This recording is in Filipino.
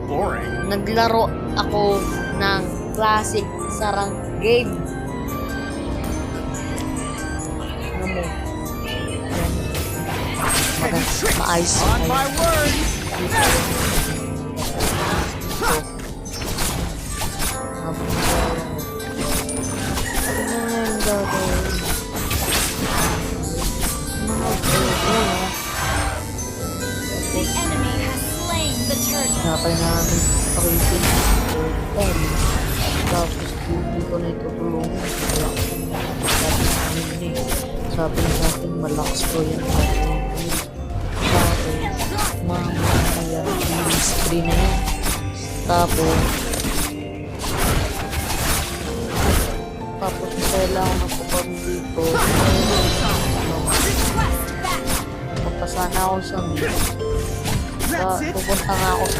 boring. Naglaro ako ng classic sarang game. Ano mo? Any tricks Maayos. on my word. The enemy has slain the turtle. Napay namin pakitin. Tapos hindi ko na itutulungan. Sabi niya sa akin, malakas ko yan. Tapos, mamaya, yung screen na yan. Tapos, kailangan ako pa dito. Magpasana ako sa meet. Pupunta nga ako sa